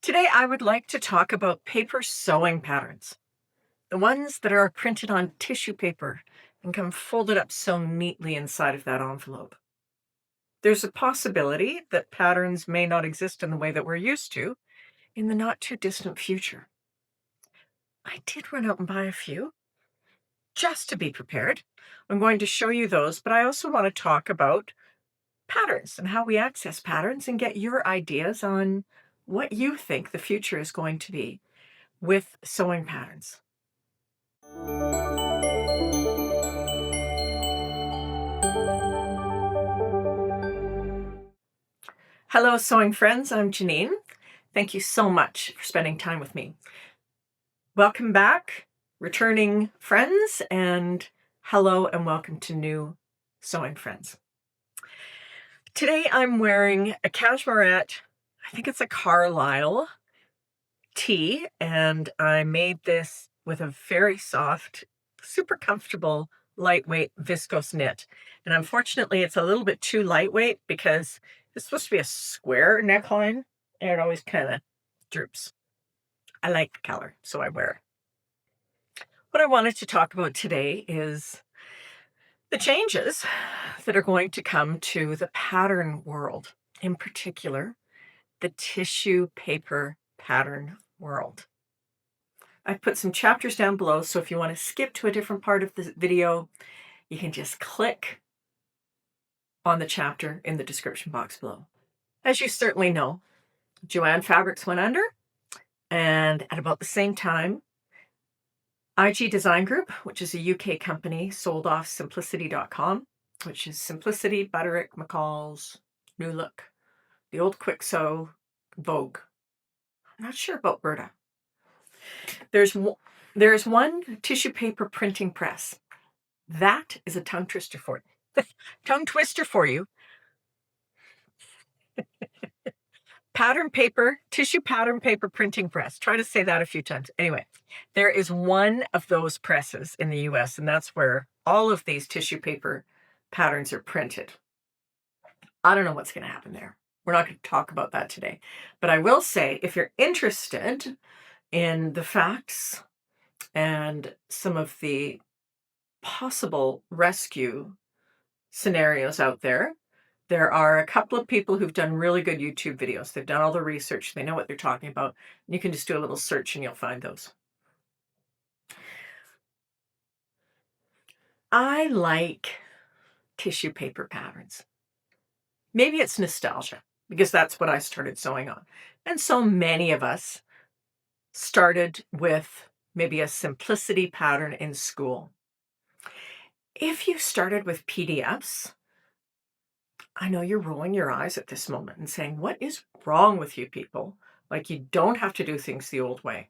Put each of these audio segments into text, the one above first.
Today, I would like to talk about paper sewing patterns, the ones that are printed on tissue paper and come folded up so neatly inside of that envelope. There's a possibility that patterns may not exist in the way that we're used to in the not too distant future. I did run out and buy a few just to be prepared. I'm going to show you those, but I also want to talk about patterns and how we access patterns and get your ideas on what you think the future is going to be with sewing patterns. Hello, sewing friends. I'm Janine. Thank you so much for spending time with me. Welcome back, returning friends, and hello and welcome to new sewing friends. Today I'm wearing a cashmerette, I think it's a Carlisle tee, and I made this with a very soft, super comfortable, lightweight viscose knit. And unfortunately, it's a little bit too lightweight because it's supposed to be a square neckline, and it always kind of droops. I like the color, so I wear it. What I wanted to talk about today is the changes that are going to come to the pattern world, in particular, the tissue paper pattern world. I've put some chapters down below, so if you want to skip to a different part of the video, you can just click on the chapter in the description box below. As you certainly know, Joanne Fabrics went under, and at about the same time, IG Design Group, which is a UK company, sold off Simplicity.com, which is Simplicity, Butterick, McCall's, New Look, the old Quick Sew, Vogue. I'm not sure about Berta. There's one tissue paper printing press. That is a tongue twister for you. Tongue twister for you. Pattern paper, tissue pattern paper printing press. Try to say that a few times. Anyway, there is one of those presses in the US, and that's where all of these tissue paper patterns are printed. I don't know what's going to happen there. We're not going to talk about that today. But I will say, if you're interested in the facts and some of the possible rescue scenarios out there, there are a couple of people who've done really good YouTube videos. They've done all the research. They know what they're talking about. You can just do a little search and you'll find those. I like tissue paper patterns. Maybe it's nostalgia because that's what I started sewing on. And so many of us started with maybe a simplicity pattern in school. If you started with PDFs, I know you're rolling your eyes at this moment and saying, what is wrong with you people? Like, you don't have to do things the old way.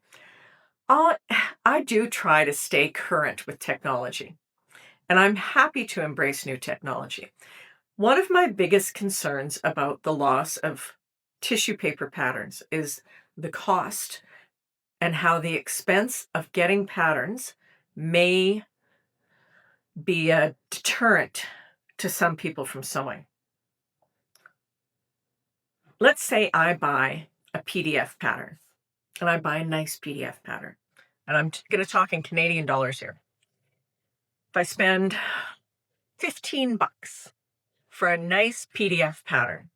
I do try to stay current with technology, and I'm happy to embrace new technology. One of my biggest concerns about the loss of tissue paper patterns is the cost and how the expense of getting patterns may be a deterrent to some people from sewing. Let's say I buy a PDF pattern, and I buy a nice PDF pattern, and I'm going to talk in Canadian dollars here. If I spend 15 bucks for a nice PDF pattern,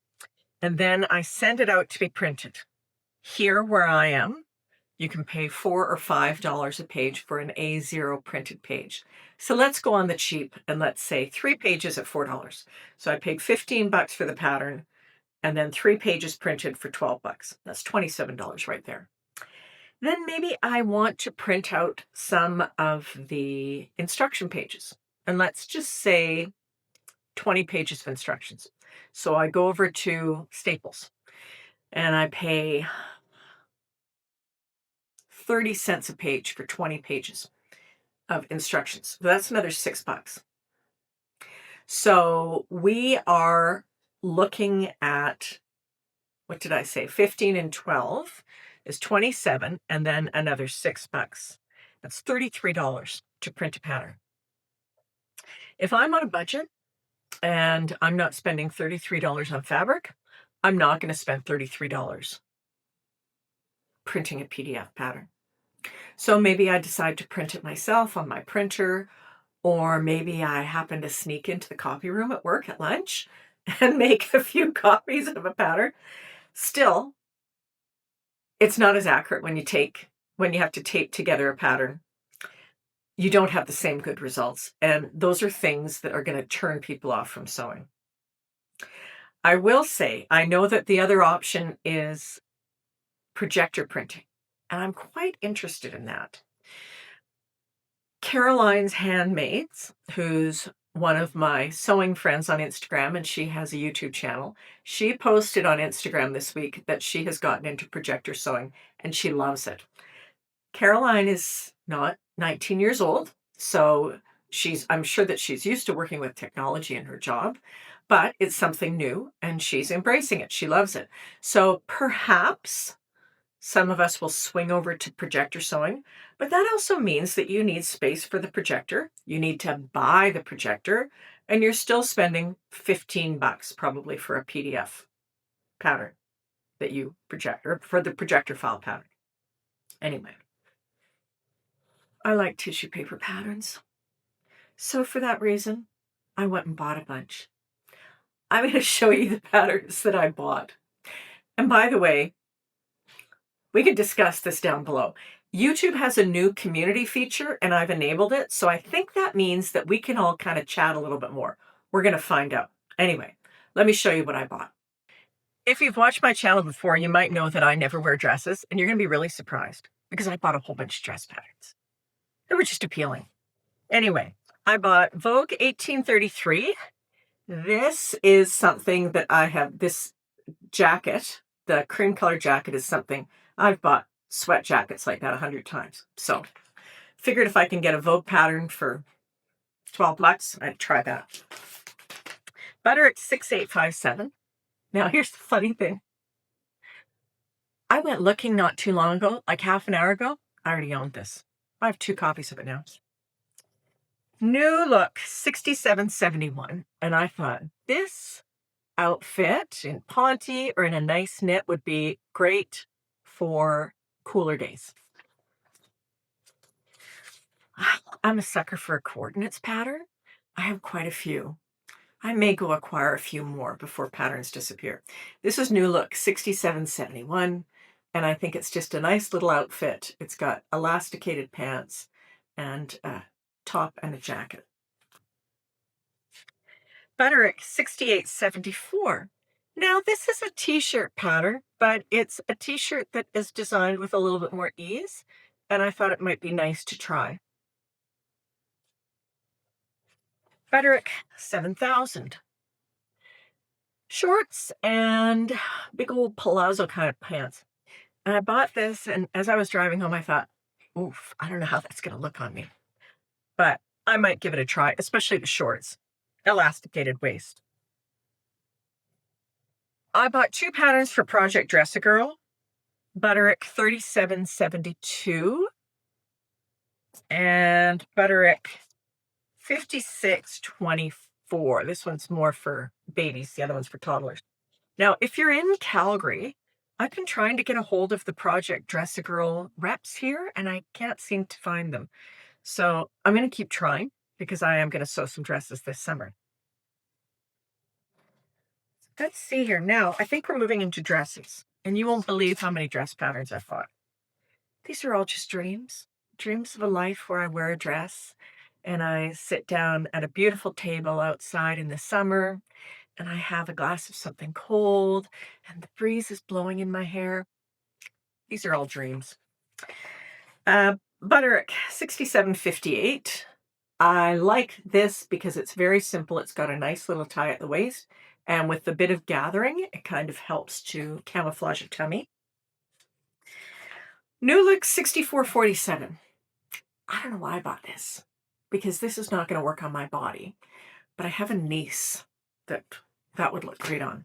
and then I send it out to be printed, here where I am, you can pay $4 or $5 a page for an A0 printed page. So let's go on the cheap, and let's say 3 pages at $4. So I paid 15 bucks for the pattern, and then 3 pages printed for 12 bucks. That's $27 right there. Then maybe I want to print out some of the instruction pages. And let's just say 20 pages of instructions. So I go over to Staples and I pay 30 cents a page for 20 pages of instructions. So that's another 6 bucks. So we are looking at, what did I say? 15 and 12 is 27, and then another 6 bucks. That's $33 to print a pattern. If I'm on a budget and I'm not spending $33 on fabric, I'm not going to spend $33. printing a PDF pattern. So maybe I decide to print it myself on my printer, or maybe I happen to sneak into the copy room at work at lunch and make a few copies of a pattern. Still, it's not as accurate when you have to tape together a pattern. You don't have the same good results. And those are things that are going to turn people off from sewing. I will say, I know that the other option is projector printing, and I'm quite interested in that. Caroline's Handmaids, who's one of my sewing friends on Instagram, and she has a YouTube channel. She posted on Instagram this week that she has gotten into projector sewing and she loves it. Caroline is not 19 years old, so I'm sure that she's used to working with technology in her job, but it's something new and she's embracing it. She loves it. So perhaps some of us will swing over to projector sewing, but that also means that you need space for the projector. You need to buy the projector, and you're still spending $15 probably for a PDF pattern that you project, or for the projector file pattern. Anyway, I like tissue paper patterns. So for that reason, I went and bought a bunch. I'm going to show you the patterns that I bought. And by the way, we could discuss this down below. YouTube has a new community feature and I've enabled it. So I think that means that we can all kind of chat a little bit more. We're going to find out. Anyway, let me show you what I bought. If you've watched my channel before, you might know that I never wear dresses, and you're going to be really surprised because I bought a whole bunch of dress patterns. They were just appealing. Anyway, I bought Vogue 1833. This is something that I have, this jacket, the cream color jacket is something I've bought sweat jackets like that 100 times. So figured if I can get a Vogue pattern for $12, I'd try that. Butterick 6857. Now here's the funny thing. I went looking not too long ago, like half an hour ago. I already owned this. I have 2 copies of it now. New Look 6771. And I thought this outfit in ponte or in a nice knit would be great for cooler days. I'm a sucker for a coordinates pattern. I have quite a few. I may go acquire a few more before patterns disappear. This is New Look 6771, and I think it's just a nice little outfit. It's got elasticated pants and a top and a jacket. Butterick 6874. Now, this is a t-shirt pattern, but it's a t-shirt that is designed with a little bit more ease, and I thought it might be nice to try. Butterick 7000. Shorts and big old palazzo kind of pants. And I bought this, and as I was driving home, I thought, oof, I don't know how that's going to look on me. But I might give it a try, especially the shorts. Elasticated waist. I bought 2 patterns for Project Dress a Girl. Butterick 3772 and Butterick 5624. This one's more for babies. The other one's for toddlers. Now, if you're in Calgary, I've been trying to get a hold of the Project Dress a Girl reps here, and I can't seem to find them. So I'm going to keep trying because I am going to sew some dresses this summer. Let's see here. Now, I think we're moving into dresses, and you won't believe how many dress patterns I've bought. These are all just dreams. Dreams of a life where I wear a dress, and I sit down at a beautiful table outside in the summer, and I have a glass of something cold, and the breeze is blowing in my hair. These are all dreams. Butterick 6758. I like this because it's very simple. It's got a nice little tie at the waist, and with the bit of gathering, it kind of helps to camouflage a tummy. New Look 6447. I don't know why I bought this, because this is not going to work on my body, but I have a niece that would look great on.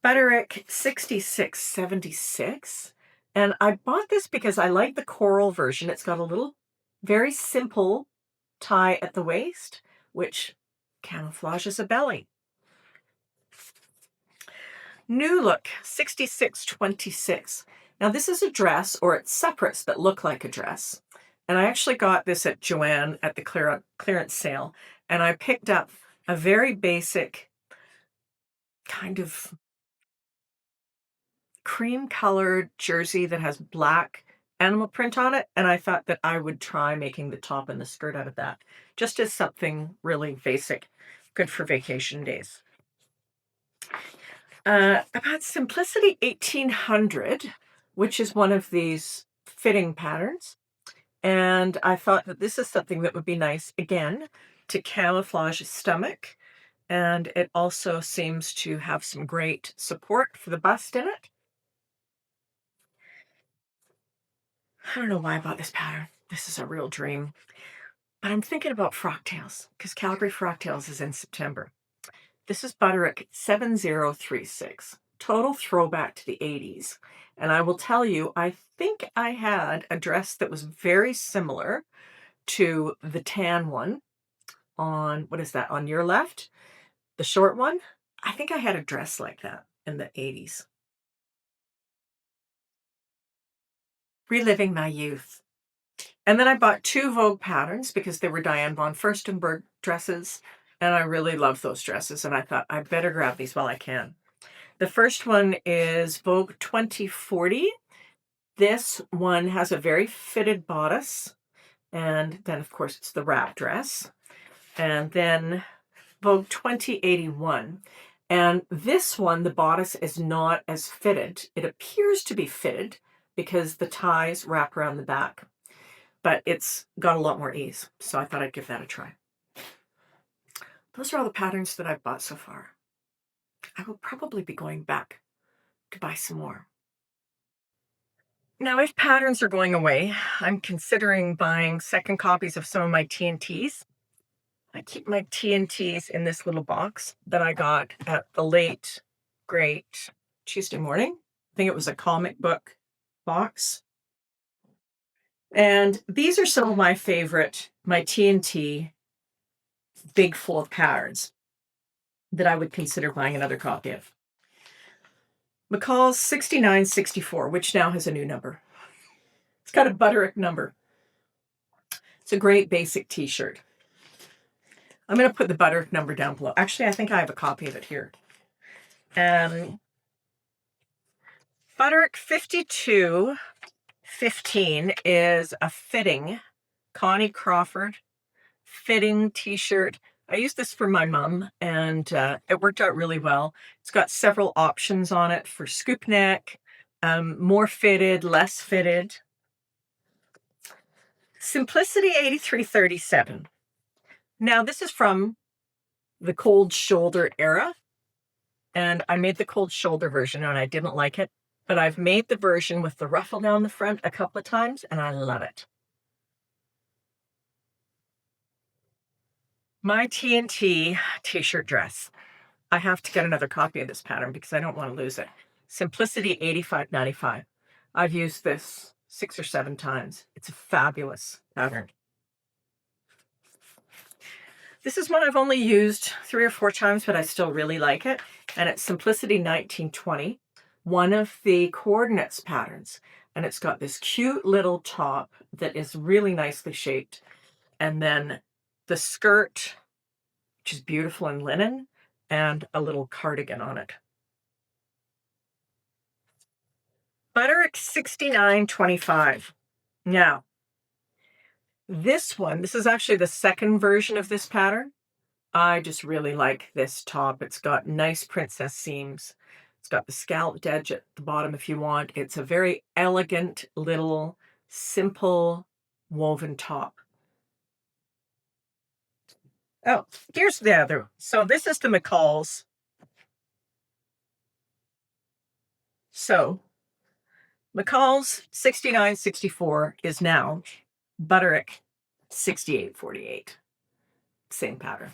Butterick 6676. And I bought this because I like the coral version. It's got a little, very simple tie at the waist, which camouflages a belly. New Look 6626. Now this is a dress, or it's separates that look like a dress. And I actually got this at Joann at the clearance sale. And I picked up a very basic kind of cream colored jersey that has black animal print on it. And I thought that I would try making the top and the skirt out of that, just as something really basic, good for vacation days. About Simplicity 1800, which is one of these fitting patterns. And I thought that this is something that would be nice, again, to camouflage a stomach. And it also seems to have some great support for the bust in it. I don't know why I bought this pattern. This is a real dream. But I'm thinking about Frocktails, because Calgary Frocktails is in September. This is Butterick 7036. Total throwback to the 80s. And I will tell you, I think I had a dress that was very similar to the tan one on, what is that, on your left? The short one? I think I had a dress like that in the 80s. Reliving my youth. And then I bought 2 Vogue patterns because they were Diane von Furstenberg dresses. And I really love those dresses. And I thought I better grab these while I can. The first one is Vogue 2040. This one has a very fitted bodice. And then, of course, it's the wrap dress. And then Vogue 2081. And this one, the bodice is not as fitted. It appears to be fitted because the ties wrap around the back. But it's got a lot more ease. So I thought I'd give that a try. Those are all the patterns that I've bought so far. I will probably be going back to buy some more. Now, if patterns are going away, I'm considering buying second copies of some of my TNTs. I keep my TNTs in this little box that I got at the late, great Tuesday morning. I think it was a comic book box. And these are some of my favorite, my TNT Big full of patterns that I would consider buying another copy of. McCall's 6964, which now has a new number. It's got a Butterick number. It's a great basic t-shirt. I'm going to put the Butterick number down below. Actually, I think I have a copy of it here. Butterick 5215 is a fitting Connie Crawford fitting t-shirt. I used this for my mom, and it worked out really well. It's got several options on it for scoop neck, more fitted, less fitted. Simplicity 8337. Now, this is from the cold shoulder era, and I made the cold shoulder version, and I didn't like it, but I've made the version with the ruffle down the front a couple of times, and I love it. My TNT t-shirt dress. I have to get another copy of this pattern because I don't want to lose it. Simplicity 8595. I've used this 6 or 7 times. It's a fabulous pattern. This is one I've only used 3 or 4 times, but I still really like it. And it's Simplicity 1920, one of the coordinates patterns. And it's got this cute little top that is really nicely shaped. And then the skirt, which is beautiful in linen, and a little cardigan on it. Butterick 6925. Now, this one, this is actually the second version of this pattern. I just really like this top. It's got nice princess seams. It's got the scalloped edge at the bottom if you want. It's a very elegant, little, simple woven top. Oh, here's the other. So this is the McCall's. So McCall's 6964 is now Butterick 6848. Same pattern.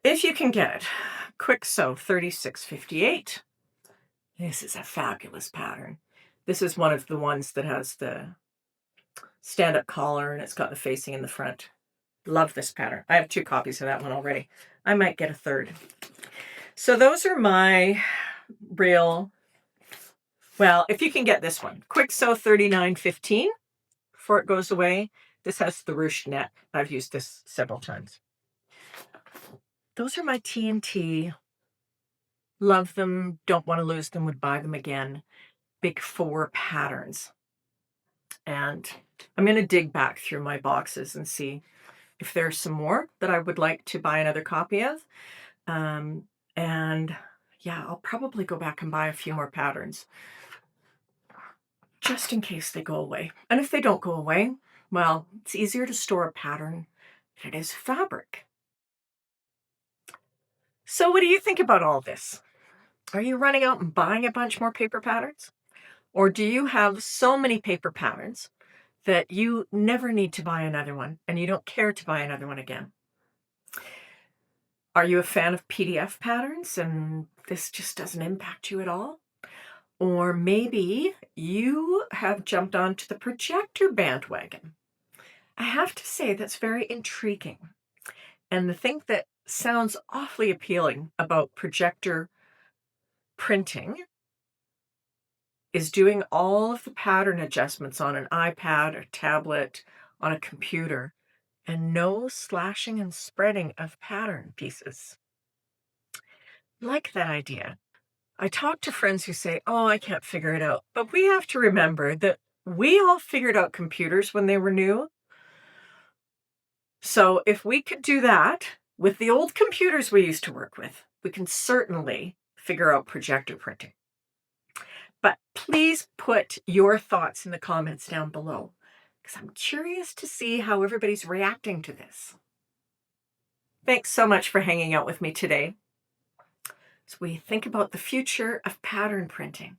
If you can get it, quick sew 3658. This is a fabulous pattern. This is one of the ones that has the stand-up collar, and it's got the facing in the front. Love this pattern. I have 2 copies of that one already. I might get a third. So those are my real, well, if you can get this one, Quick Sew 39.15 before it goes away. This has the ruched net. I've used this several times. Those are my TNT. Love them, don't want to lose them, would buy them again. Big 4 patterns. And I'm going to dig back through my boxes and see if there's some more that I would like to buy another copy of. And yeah, I'll probably go back and buy a few more patterns just in case they go away. And if they don't go away, well, it's easier to store a pattern than it is fabric. So what do you think about all this? Are you running out and buying a bunch more paper patterns? Or do you have so many paper patterns that you never need to buy another one and you don't care to buy another one again? Are you a fan of PDF patterns and this just doesn't impact you at all? Or maybe you have jumped onto the projector bandwagon. I have to say that's very intriguing. And the thing that sounds awfully appealing about projector printing is doing all of the pattern adjustments on an iPad or tablet, on a computer, and no slashing and spreading of pattern pieces. Like that idea. I talk to friends who say, oh, I can't figure it out. But we have to remember that we all figured out computers when they were new. So if we could do that with the old computers we used to work with, we can certainly figure out projector printing. But please put your thoughts in the comments down below, because I'm curious to see how everybody's reacting to this. Thanks so much for hanging out with me today as we think about the future of pattern printing.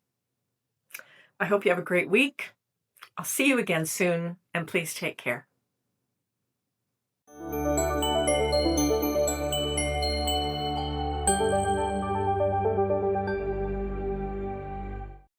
I hope you have a great week. I'll see you again soon, and please take care.